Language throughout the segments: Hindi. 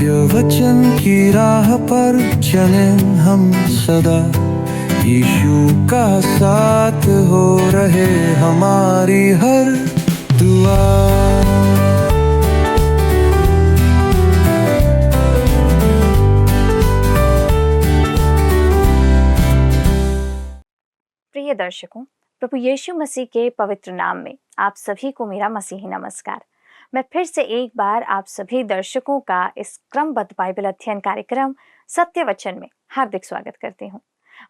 सत्य वचन की राह पर चले हम सदा, यीशु का साथ हो रहे हमारी हर दुआ। प्रिय दर्शकों, प्रभु यीशु मसीह के पवित्र नाम में आप सभी को मेरा मसीही नमस्कार। मैं फिर से एक बार आप सभी दर्शकों का इस क्रमबद्ध बाइबल अध्ययन कार्यक्रम सत्य वचन में हार्दिक स्वागत करती हूँ,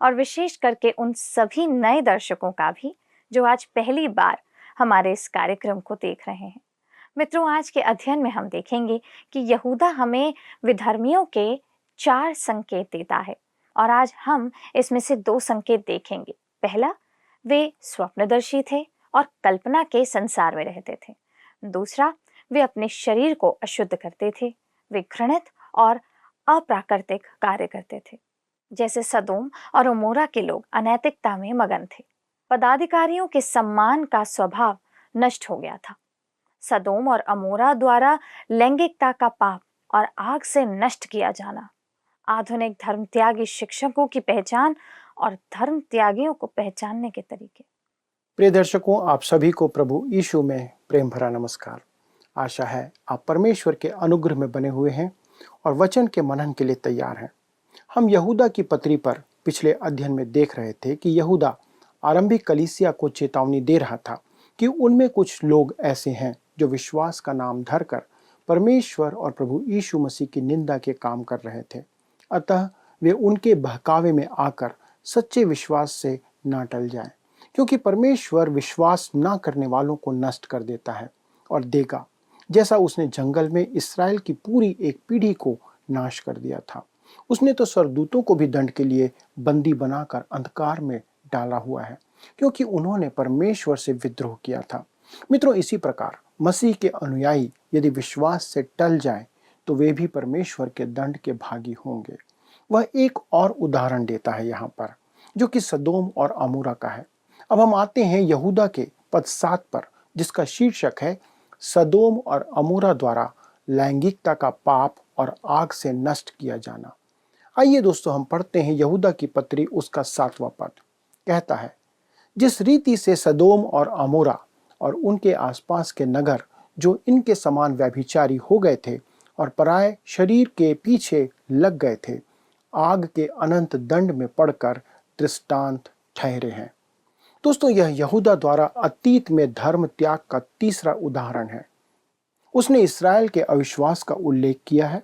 और विशेष करके उन सभी नए दर्शकों का भी जो आज पहली बार हमारे इस कार्यक्रम को देख रहे हैं। मित्रों, आज के अध्ययन में हम देखेंगे कि यहूदा हमें विधर्मियों के 4 संकेत देता है, और आज हम इसमें से 2 संकेत देखेंगे। पहला, वे स्वप्नदर्शी थे और कल्पना के संसार में रहते थे। दूसरा, वे अपने शरीर को अशुद्ध करते थे। वे घृणित और अप्राकृतिक कार्य करते थे। जैसे सदोम और अमोरा के लोग अनैतिकता में मगन थे। पदाधिकारियों के सम्मान का स्वभाव नष्ट हो गया था। सदोम और अमोरा द्वारा लैंगिकता का पाप और आग से नष्ट किया जाना, आधुनिक धर्म त्यागी शिक्षकों की पहचान और धर्म त्यागियों को पहचानने के तरीके। प्रिय दर्शकों, आप सभी को प्रभु यीशु में प्रेम भरा नमस्कार। आशा है आप परमेश्वर के अनुग्रह में बने हुए हैं और वचन के मनन के लिए तैयार हैं। हम यहूदा की पत्री पर पिछले अध्ययन में देख रहे थे कि यहूदा आरंभिक कलीसिया को चेतावनी दे रहा था कि उनमें कुछ लोग ऐसे हैं जो विश्वास का नाम धरकर परमेश्वर और प्रभु यीशु मसीह की निंदा के काम कर रहे थे। अतः वे उनके बहकावे में आकर सच्चे विश्वास से ना टल जाएं, क्योंकि परमेश्वर विश्वास ना करने वालों को नष्ट कर देता है और देगा, जैसा उसने जंगल में इस्राएल की पूरी एक पीढ़ी को नाश कर दिया था। उसने तो स्वर्गदूतों को भी दंड के लिए बंदी बनाकर अंधकार में डाला हुआ है, क्योंकि उन्होंने परमेश्वर से विद्रोह किया था। मित्रों, इसी प्रकार मसीह के अनुयायी यदि विश्वास से टल जाएं तो वे भी परमेश्वर के दंड के भागी होंगे। वह एक और उदाहरण देता है यहाँ पर, जो कि सदोम और अमोरा का है। अब हम आते हैं यहूदा के पद 7 पर, जिसका शीर्षक है सदोम और अमोरा द्वारा लैंगिकता का पाप और आग से नष्ट किया जाना। आइए दोस्तों, हम पढ़ते हैं यहूदा की पत्री उसका 7वां पद। कहता है, जिस रीति से सदोम और अमोरा और उनके आसपास के नगर जो इनके समान व्यभिचारी हो गए थे और पराये शरीर के पीछे लग गए थे, आग के अनंत दंड में पड़कर दृष्टांत ठहरे हैं। दोस्तों, यह यहूदा द्वारा अतीत में धर्म त्याग का तीसरा उदाहरण है। उसने इस्राएल के अविश्वास का उल्लेख किया है।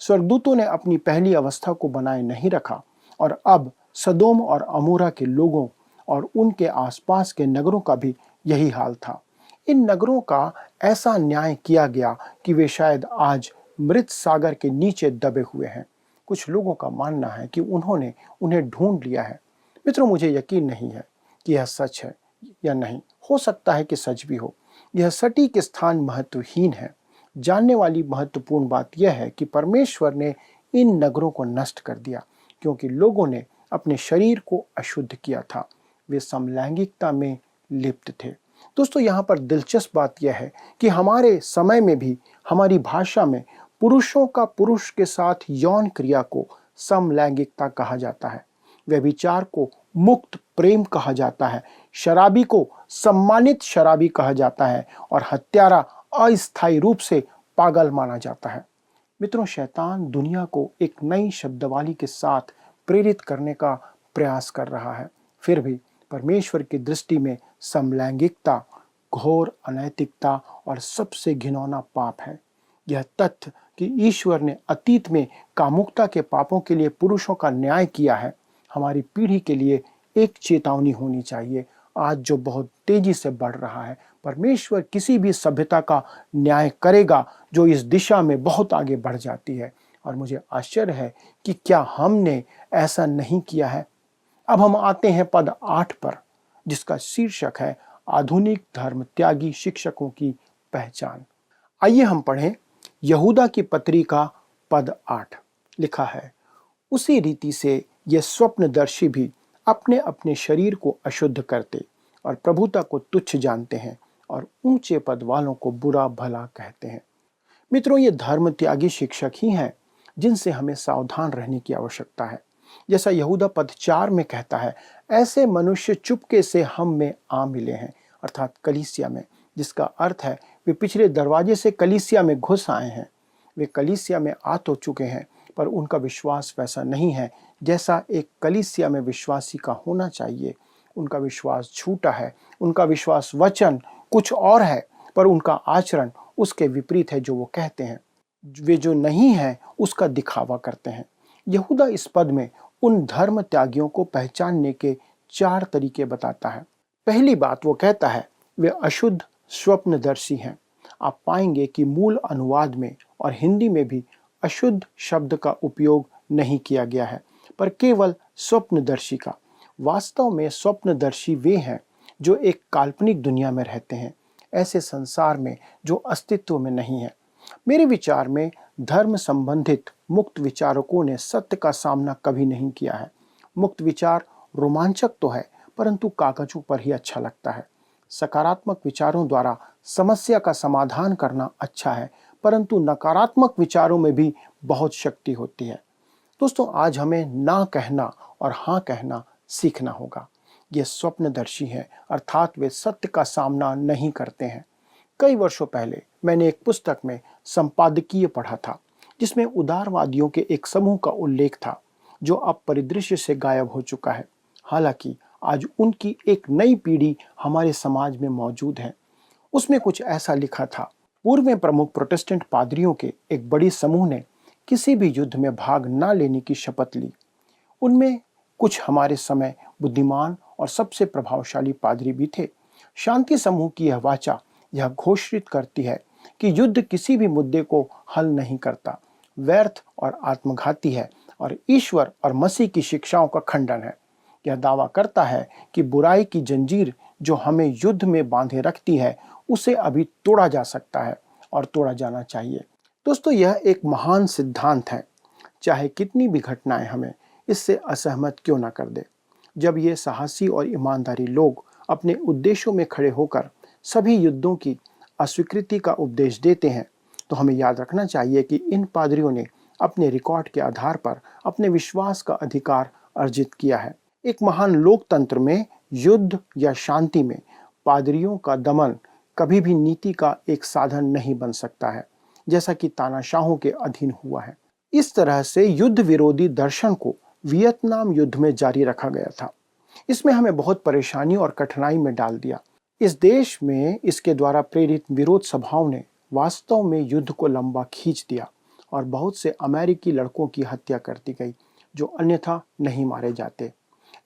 स्वर्गदूतों ने अपनी पहली अवस्था को बनाए नहीं रखा, और अब सदोम और अमोरा के लोगों और उनके आसपास के नगरों का भी यही हाल था। इन नगरों का ऐसा न्याय किया गया कि वे शायद आज मृत सागर के नीचे दबे हुए हैं। कुछ लोगों का मानना है कि उन्होंने उन्हें ढूंढ लिया है। मित्रों, मुझे यकीन नहीं है कि यह सच है या नहीं। हो सकता है कि सच भी हो। यह सटीक स्थान महत्वहीन है। जानने वाली महत्वपूर्ण बात यह है कि परमेश्वर ने इन नगरों को नष्ट कर दिया, क्योंकि लोगों ने अपने शरीर को अशुद्ध किया था। वे समलैंगिकता में लिप्त थे। दोस्तों, यहाँ पर दिलचस्प बात यह है कि हमारे समय में भी हमारी भाषा में पुरुषों का पुरुष के साथ यौन क्रिया को समलैंगिकता कहा जाता है। व्यभिचार को मुक्त प्रेम कहा जाता है। शराबी को सम्मानित शराबी कहा जाता है, और हत्यारा अस्थायी रूप से पागल माना जाता है। मित्रों, शैतान दुनिया को एक नई शब्दावली के साथ प्रेरित करने का प्रयास कर रहा है। फिर भी परमेश्वर की दृष्टि में समलैंगिकता घोर अनैतिकता और सबसे घिनौना पाप है। यह तथ्य कि ईश्वर ने अतीत में कामुकता के पापों के लिए पुरुषों का न्याय किया है, हमारी पीढ़ी के लिए एक चेतावनी होनी चाहिए। आज जो बहुत तेजी से बढ़ रहा है, परमेश्वर किसी भी सभ्यता का न्याय करेगा जो इस दिशा में बहुत आगे बढ़ जाती है, और मुझे आश्चर्य है कि क्या हमने ऐसा नहीं किया है। अब हम आते हैं पद 8 पर, जिसका शीर्षक है आधुनिक धर्म त्यागी शिक्षकों की पहचान। आइए हम पढ़ें यहूदा की पत्री का पद 8। लिखा है, उसी रीति से ये स्वप्नदर्शी भी अपने अपने शरीर को अशुद्ध करते और प्रभुता को तुच्छ जानते हैं और ऊंचे पद वालों को बुरा भला कहते हैं। मित्रों, ये धर्म त्यागी शिक्षक ही हैं जिनसे हमें सावधान रहने की आवश्यकता है। जैसा यहूदा पद 4 में कहता है, ऐसे मनुष्य चुपके से हम में आ मिले हैं, अर्थात कलीसिया में, जिसका अर्थ है वे पिछले दरवाजे से कलीसिया में घुस आए हैं। वे कलीसिया में आ तो चुके हैं, पर उनका विश्वास वैसा नहीं है जैसा एक कलीसिया में विश्वासी का होना चाहिए। उनका विश्वास झूठा है, उनका विश्वास वचन कुछ और है, पर उनका आचरण उसके विपरीत है जो वो कहते हैं। वे जो नहीं है उसका दिखावा करते हैं। यहूदा इस पद में उन धर्म त्यागियों को पहचानने के 4 तरीके बताता है। पहली बात वो कहता है, वे अशुद्ध स्वप्नदर्शी हैं। आप पाएंगे कि मूल अनुवाद में और हिंदी में भी अशुद्ध शब्द का उपयोग नहीं किया गया है, पर केवल स्वप्नदर्शी का। वास्तव में स्वप्नदर्शी वे हैं जो एक काल्पनिक दुनिया में रहते हैं, ऐसे संसार में जो अस्तित्व में नहीं है। मेरे विचार में धर्म संबंधित मुक्त विचारकों ने सत्य का सामना कभी नहीं किया है। मुक्त विचार रोमांचक तो है, परंतु कागजों पर ही अच्छा लगता है। सकारात्मक विचारों द्वारा समस्या का समाधान करना अच्छा है, परंतु नकारात्मक विचारों में भी बहुत शक्ति होती है। दोस्तों, आज हमें ना कहना और हाँ कहना सीखना होगा। ये स्वप्नदर्शी हैं, अर्थात वे सत्य का सामना नहीं करते हैं। कई वर्षों पहले मैंने एक पुस्तक में संपादकीय पढ़ा था, जिसमें उदारवादियों के एक समूह का उल्लेख था जो अब परिदृश्य से गायब हो चुका है। हालांकि आज उनकी एक नई पीढ़ी हमारे समाज में मौजूद है। उसमें कुछ ऐसा लिखा था, पूर्व में प्रमुख प्रोटेस्टेंट पादरियों के एक बड़ी समूह ने किसी भी युद्ध में भाग न लेने की शपथ ली। उनमें कुछ हमारे समय बुद्धिमान और सबसे प्रभावशाली पादरी भी थे। शांति समूह की यह वाचा यह घोषित करती है कि युद्ध किसी भी मुद्दे को हल नहीं करता, व्यर्थ और आत्मघाती है और ईश्वर और मसीह की शिक्षाओं का खंडन है। यह दावा करता है कि बुराई की जंजीर जो हमें युद्ध में बांधे रखती है, उसे अभी तोड़ा जा सकता है और तोड़ा जाना चाहिए। दोस्तों, यह एक महान सिद्धांत है, चाहे कितनी भी घटनाएं हमें इससे असहमत क्यों ना कर दे। जब ये साहसी और ईमानदारी लोग अपने उद्देश्यों में खड़े होकर सभी युद्धों की अस्वीकृति का उपदेश देते हैं, तो हमें याद रखना चाहिए कि इन पादरियों ने अपने रिकॉर्ड के आधार पर अपने विश्वास का अधिकार अर्जित किया है। एक महान लोकतंत्र में युद्ध या शांति में पादरियों का दमन कभी भी नीति का एक साधन नहीं बन सकता है, जैसा कि तानाशाहों के अधीन हुआ है। इस तरह से युद्ध विरोधी दर्शन को वियतनाम युद्ध में जारी रखा गया था। इसमें हमें बहुत परेशानी और कठिनाई में डाल दिया। इस देश में इसके द्वारा प्रेरित विरोध सभाओं ने वास्तव में युद्ध को लंबा खींच दिया और बहुत से अमेरिकी लड़कों की हत्या कर दी गई जो अन्यथा नहीं मारे जाते।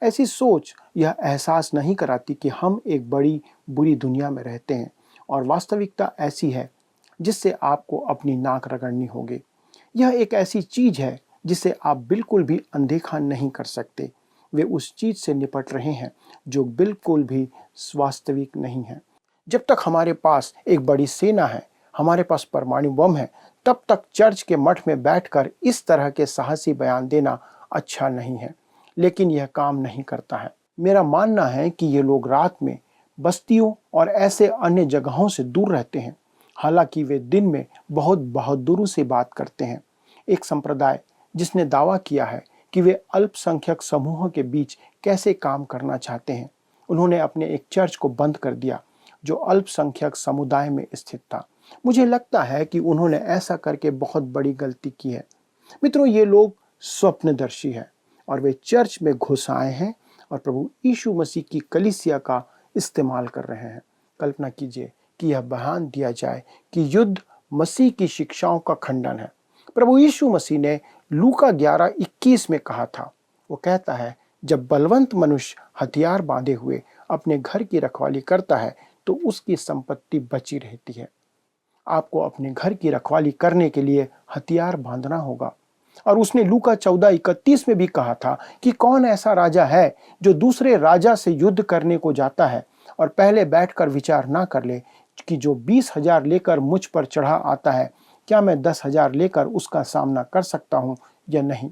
ऐसी सोच यह एहसास नहीं कराती कि हम एक बड़ी बुरी दुनिया में रहते हैं और वास्तविकता ऐसी है जिससे आपको अपनी नाक रगड़नी होगी। यह एक ऐसी चीज है जिसे आप बिल्कुल भी अनदेखा नहीं कर सकते। वे उस चीज से निपट रहे हैं जो बिल्कुल भी वास्तविक नहीं है। जब तक हमारे पास एक बड़ी सेना है, हमारे पास परमाणु बम है, तब तक चर्च के मठ में बैठकर इस तरह के साहसी बयान देना अच्छा नहीं है, लेकिन यह काम नहीं करता है। मेरा मानना है कि ये लोग रात में बस्तियों और ऐसे अन्य जगहों से दूर रहते हैं, हालांकि वे दिन में बहुत बहादुरी से बात करते हैं। एक संप्रदाय जिसने दावा किया है कि वे अल्पसंख्यक समूहों के बीच कैसे काम करना चाहते हैं, उन्होंने अपने एक चर्च को बंद कर दिया जो अल्पसंख्यक समुदाय में स्थित था। मुझे लगता है कि उन्होंने ऐसा करके बहुत बड़ी गलती की है। मित्रों, ये लोग स्वप्नदर्शी हैं और वे चर्च में घुस आए हैं और प्रभु यीशु मसीह की कलीसिया का इस्तेमाल कर रहे हैं। कल्पना कीजिए कि यह बयान दिया जाए कि युद्ध मसीह की शिक्षाओं का खंडन है। प्रभु यीशु मसीह ने लूका 11:21 में कहा था, वो कहता है, जब बलवंत मनुष्य हथियार बांधे हुए अपने घर की रखवाली करता है तो उसकी संपत्ति बची रहती है। आपको अपने घर की रखवाली करने के लिए हथियार बांधना होगा। और उसने लूका 14:31 में भी कहा था कि कौन ऐसा राजा है जो दूसरे राजा से युद्ध करने को जाता है और पहले बैठकर विचार ना कर ले कि जो 20,000 लेकर मुझ पर चढ़ा आता है, क्या मैं 10,000 लेकर उसका सामना कर सकता हूं या नहीं।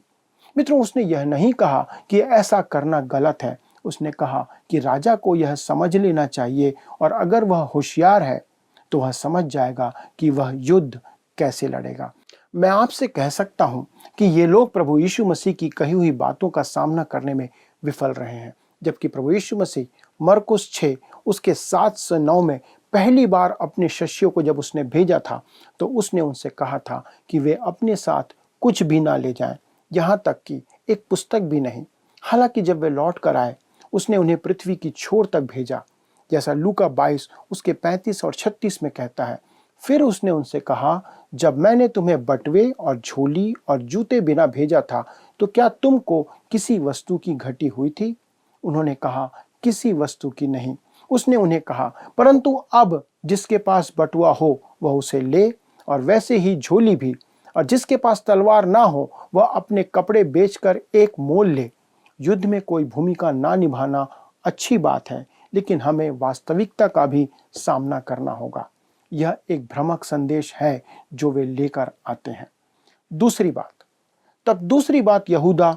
मित्रों, उसने यह नहीं कहा कि ऐसा करना गलत है। उसने कहा कि राजा को यह समझ लेना चाहिए और अगर वह होशियार है तो वह समझ जाएगा कि वह युद्ध कैसे लड़ेगा। मैं आपसे कह सकता हूं कि ये लोग प्रभु यीशु मसीह की कही हुई बातों का सामना करने में विफल रहे हैं, जबकि प्रभु यीशु मसीह मरकुस 6 उसके 7 से 9 में पहली बार अपने शिष्यों को जब उसने भेजा था तो उसने उनसे कहा था कि वे अपने साथ कुछ भी ना ले जाएं, यहाँ तक कि एक पुस्तक भी नहीं। हालांकि जब वे लौट कर आए उसने उन्हें पृथ्वी की छोर तक भेजा, जैसा लूका 22 उसके 35 और 36 में कहता है। फिर उसने उनसे कहा, जब मैंने तुम्हें बटुए और झोली और जूते बिना भेजा था तो क्या तुमको किसी वस्तु की घटी हुई थी? उन्होंने कहा, किसी वस्तु की नहीं। उसने उन्हें कहा, परंतु अब जिसके पास बटुआ हो वह उसे ले, और वैसे ही झोली भी, और जिसके पास तलवार ना हो वह अपने कपड़े बेचकर एक मोल ले। युद्ध में कोई भूमिका ना निभाना अच्छी बात है, लेकिन हमें वास्तविकता का भी सामना करना होगा। यह एक भ्रामक संदेश है जो वे लेकर आते हैं। दूसरी बात यहूदा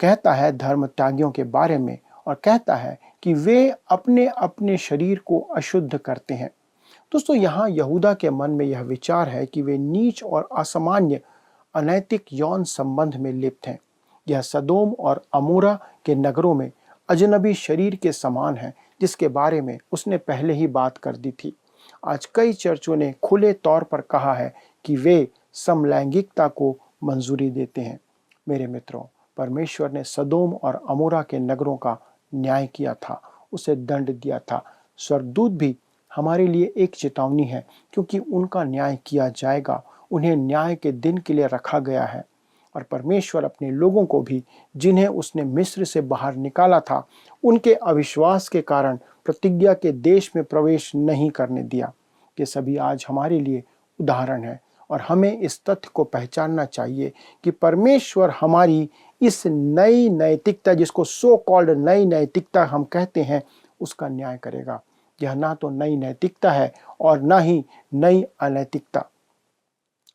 कहता है धर्म त्यागियों के बारे में, और कहता है कि वे अपने अपने शरीर को अशुद्ध करते हैं। दोस्तों, यहाँ यहूदा के मन में यह विचार है कि वे नीच और असामान्य अनैतिक यौन संबंध में लिप्त हैं। यह सदोम और अमोरा के नगरों में अजनबी शरीर के समान है, जिसके बारे में उसने पहले ही बात कर दी थी। आज कई चर्चों ने खुले तौर पर कहा है कि वे समलैंगिकता को मंजूरी देते हैं। मेरे मित्रों, परमेश्वर ने सदोम और अमोरा के नगरों का न्याय किया था, उसे दंड दिया था। स्वर्गदूत भी हमारे लिए एक चेतावनी है, क्योंकि उनका न्याय किया जाएगा। उन्हें न्याय के दिन के लिए रखा गया है। और परमेश्वर अपने लोगों को भी, जिन्हें उसने मिस्र से बाहर निकाला था, उनके अविश्वास के कारण प्रतिज्ञा के देश में प्रवेश नहीं करने दिया। ये सभी आज हमारे लिए उदाहरण है, और हमें इस तथ्य को पहचानना चाहिए कि परमेश्वर हमारी इस नई नैतिकता, जिसको सो कॉल्ड नई नैतिकता हम कहते हैं, उसका न्याय करेगा। यह ना तो नई नैतिकता है और ना ही नई अनैतिकता।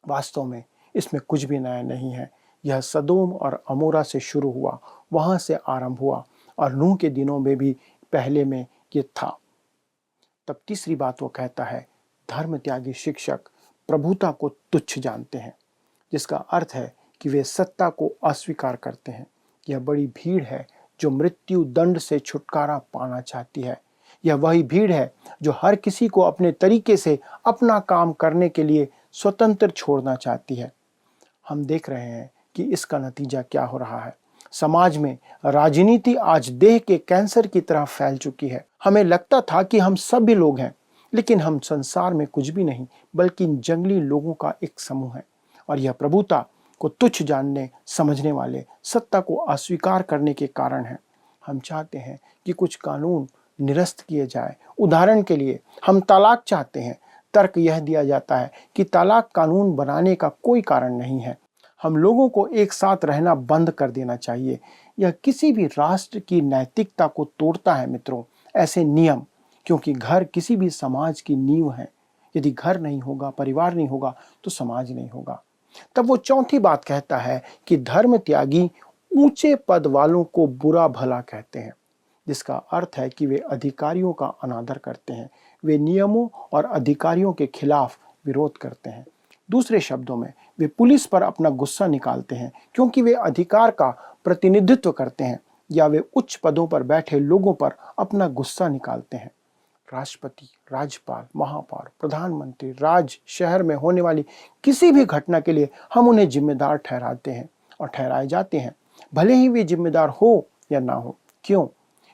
वास्तव में इसमें कुछ भी नया नहीं है। यह सदोम और अमोरा से शुरू हुआ, वहां से आरंभ हुआ, और नूह के दिनों में भी पहले में ये था। तब तीसरी बात वो कहता है, धर्म त्यागी शिक्षक प्रभुता को तुच्छ जानते हैं, जिसका अर्थ है कि वे सत्ता को अस्वीकार करते हैं। यह बड़ी भीड़ है जो मृत्यु दंड से छुटकारा पाना चाहती है। यह वही भीड़ है जो हर किसी को अपने तरीके से अपना काम करने के लिए स्वतंत्र छोड़ना चाहती है। हम देख रहे हैं कि इसका नतीजा क्या हो रहा है। समाज में राजनीति आज देह के कैंसर की तरह फैल चुकी है। हमें लगता था कि हम सभी लोग हैं, लेकिन हम संसार में कुछ भी नहीं बल्कि जंगली लोगों का एक समूह है। और यह प्रभुता को तुच्छ जानने समझने वाले, सत्ता को अस्वीकार करने के कारण है। हम चाहते हैं कि कुछ कानून निरस्त किए जाए। उदाहरण के लिए, हम तलाक चाहते हैं। तर्क यह दिया जाता है कि तलाक कानून बनाने का कोई कारण नहीं है। हम लोगों को एक साथ रहना बंद कर देना चाहिए। यह किसी भी राष्ट्र की नैतिकता को तोड़ता है मित्रों, ऐसे नियम, क्योंकि घर किसी भी समाज की नींव है। यदि घर नहीं होगा, परिवार नहीं होगा, तो समाज नहीं होगा। तब वो चौथी बात कहता है कि धर्म त्यागी ऊंचे पद वालों को बुरा भला कहते हैं, जिसका अर्थ है कि वे अधिकारियों का अनादर करते हैं। वे नियमों और अधिकारियों के खिलाफ विरोध करते हैं। दूसरे शब्दों में, वे पुलिस पर अपना गुस्सा निकालते हैं क्योंकि वे अधिकार का प्रतिनिधित्व करते हैं, या वे उच्च पदों पर बैठे लोगों पर अपना गुस्सा निकालते हैं। राष्ट्रपति, राज्यपाल, महापौर, प्रधानमंत्री, राज्य, शहर में होने वाली किसी भी घटना के लिए हम उन्हें जिम्मेदार ठहराते हैं और ठहराए जाते हैं, भले ही वे जिम्मेदार हो या ना हो। क्यों?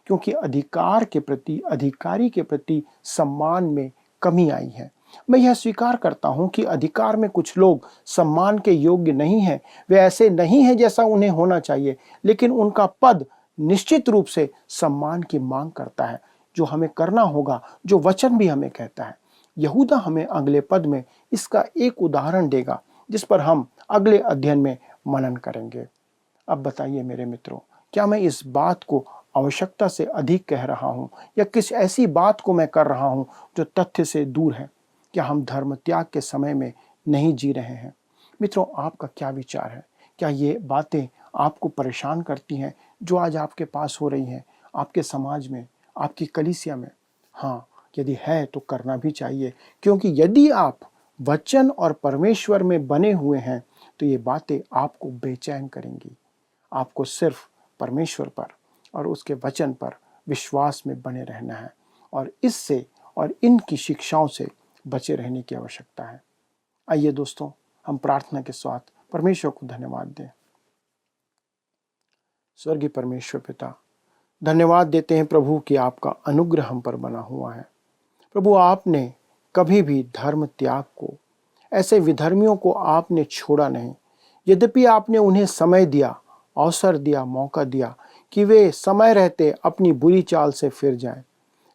क्योंकि अधिकारी के प्रति सम्मान में कमी आई है। मैं यह स्वीकार करता हूं कि अधिकार में कुछ लोग सम्मान के योग्य नहीं हैं। वे ऐसे नहीं हैं जैसा उन्हें होना चाहिए, लेकिन उनका पद निश्चित रूप से सम्मान की मांग करता है, जो हमें करना होगा, जो वचन भी हमें कहता है। यहूदा हमें अगले पद में इसका एक उदाहरण देगा, जिस पर हम अगले अध्ययन में मनन करेंगे। अब बताइए मेरे मित्रों, क्या मैं इस बात को आवश्यकता से अधिक कह रहा हूं, या किस ऐसी बात को मैं कर रहा हूं जो तथ्य से दूर है? क्या हम धर्म त्याग के समय में नहीं जी रहे हैं? मित्रों, आपका क्या विचार है? क्या ये बातें आपको परेशान करती हैं जो आज आपके पास हो रही हैं, आपके समाज में, आपकी कलीसिया में? हाँ, यदि है तो करना भी चाहिए, क्योंकि यदि आप वचन और परमेश्वर में बने हुए हैं तो ये बातें आपको बेचैन करेंगी। आपको सिर्फ परमेश्वर पर और उसके वचन पर विश्वास में बने रहना है और इससे और इनकी शिक्षाओं से बचे रहने की आवश्यकता है। आइए दोस्तों, हम प्रार्थना के साथ परमेश्वर को धन्यवाद दें। स्वर्गीय परमेश्वर पिता, धन्यवाद देते हैं प्रभु कि आपका अनुग्रह हम पर बना हुआ है। प्रभु, आपने कभी भी धर्म त्याग को, ऐसे विधर्मियों को आपने छोड़ा नहीं। यद्यपि आपने उन्हें समय दिया, अवसर दिया, मौका दिया कि वे समय रहते अपनी बुरी चाल से फिर जाएं,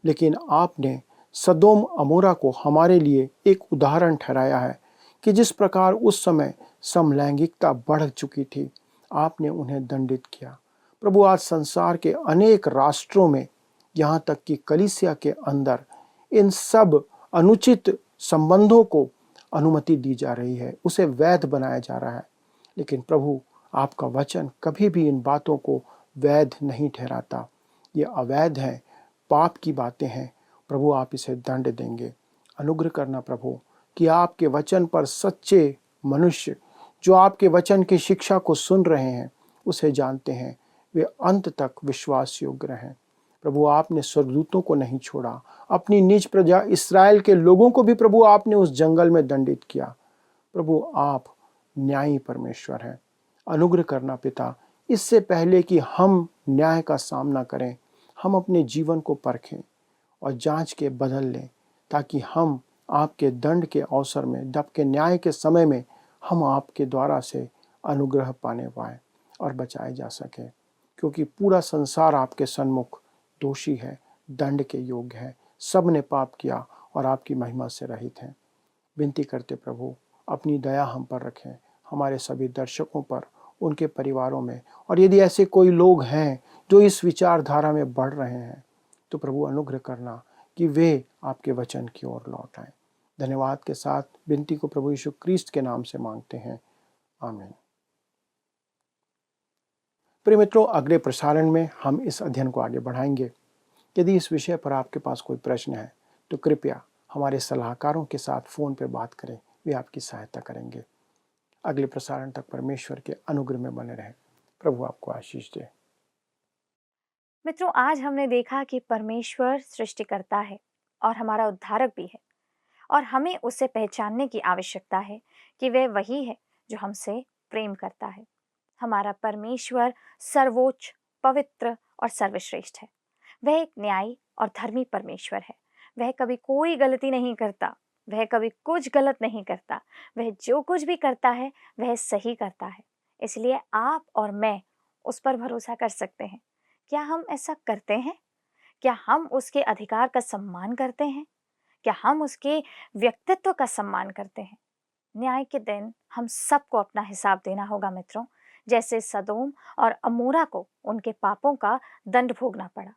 लेकिन आपने सदोम अमोरा को हमारे लिए एक उदाहरण ठहराया है कि जिस प्रकार उस समय समलैंगिकता बढ़ चुकी थी, आपने उन्हें दंडित किया। प्रभु, आज संसार के अनेक राष्ट्रों में, यहाँ तक कि कलीसिया के अंदर, इन सब अनुचित संबंधों को अनुमति दी जा रही है, उसे वैध बनाया जा रहा है। लेकिन प्रभु, आपका वचन कभी भी इन बातों को वैध नहीं ठहराता। ये अवैध है, पाप की बातें हैं। प्रभु, आप इसे दंड देंगे। अनुग्रह करना प्रभु कि आपके वचन पर सच्चे मनुष्य जो आपके वचन की शिक्षा को सुन रहे हैं, उसे जानते हैं, वे अंत तक विश्वास योग्य रहें। प्रभु, आपने स्वर्गदूतों को नहीं छोड़ा, अपनी निज प्रजा इस्राएल के लोगों को भी प्रभु आपने उस जंगल में दंडित किया। प्रभु, आप न्यायी परमेश्वर हैं। अनुग्रह करना पिता, इससे पहले कि हम न्याय का सामना करें, हम अपने जीवन को परखें और जांच के बदल लें, ताकि हम आपके दंड के अवसर में, दब के न्याय के समय में, हम आपके द्वारा से अनुग्रह पाने पाएं और बचाए जा सके। क्योंकि पूरा संसार आपके सन्मुख दोषी है, दंड के योग्य है। सब ने पाप किया और आपकी महिमा से रहित हैं। विनती करते प्रभु, अपनी दया हम पर रखें, हमारे सभी दर्शकों पर, उनके परिवारों में, और यदि ऐसे कोई लोग हैं जो इस विचारधारा में बढ़ रहे हैं, तो प्रभु अनुग्रह करना कि वे आपके वचन की ओर लौट आएं। धन्यवाद के साथ विनती को प्रभु यीशु क्रिस्ट के नाम से मांगते हैं, आमीन। प्रिय मित्रों, अगले प्रसारण में हम इस अध्ययन को आगे बढ़ाएंगे। यदि इस विषय पर आपके पास कोई प्रश्न है तो कृपया हमारे सलाहकारों के साथ फ़ोन पर बात करें, वे आपकी सहायता करेंगे। अगले प्रसारण तक परमेश्वर के अनुग्रह में बने रहें। प्रभु आपको आशीष दे। मित्रों, आज हमने देखा कि परमेश्वर सृष्टिकर्ता है और हमारा उद्धारक भी है, और हमें उसे पहचानने की आवश्यकता है कि वह वही है जो हमसे प्रेम करता है। हमारा परमेश्वर सर्वोच्च, पवित्र और सर्वश्रेष्ठ है। वह एक न्यायी और धर्मी परमेश्वर है। वह कभी कोई गलती नहीं करता, वह कभी कुछ गलत नहीं करता। वह जो कुछ भी करता है वह सही करता है। इसलिए आप और मैं उस पर भरोसा कर सकते हैं। क्या हम ऐसा करते हैं? क्या हम उसके अधिकार का सम्मान करते हैं? क्या हम उसके व्यक्तित्व का सम्मान करते हैं? न्याय के दिन हम सबको अपना हिसाब देना होगा मित्रों। जैसे सदोम और अमोरा को उनके पापों का दंड भोगना पड़ा।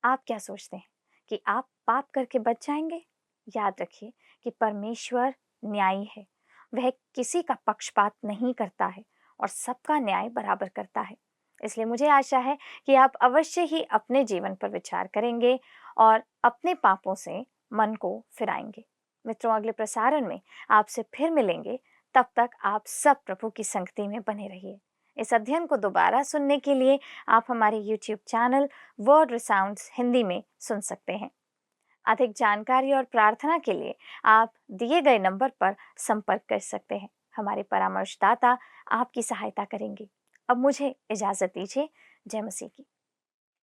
आप क्या सोचते हैं कि आप पाप करके बच जाएंगे? याद रखिए कि परमेश्वर न्यायी है। वह किसी का पक्षपात नहीं करता है और सबका न्याय बराबर करता है। इसलिए मुझे आशा है कि आप अवश्य ही अपने जीवन पर विचार करेंगे और अपने पापों से मन को फिराएंगे। मित्रों, अगले प्रसारण में आपसे फिर मिलेंगे। तब तक आप सब प्रभु की संगति में बने रहिए। इस अध्ययन को दोबारा सुनने के लिए आप हमारे YouTube चैनल वर्ड रिसाउंड्स हिंदी में सुन सकते हैं। अधिक जानकारी और प्रार्थना के लिए आप दिए गए नंबर पर संपर्क कर सकते हैं। हमारे परामर्शदाता आपकी सहायता करेंगे। अब मुझे इजाज़त दीजिए। जय मसीह की।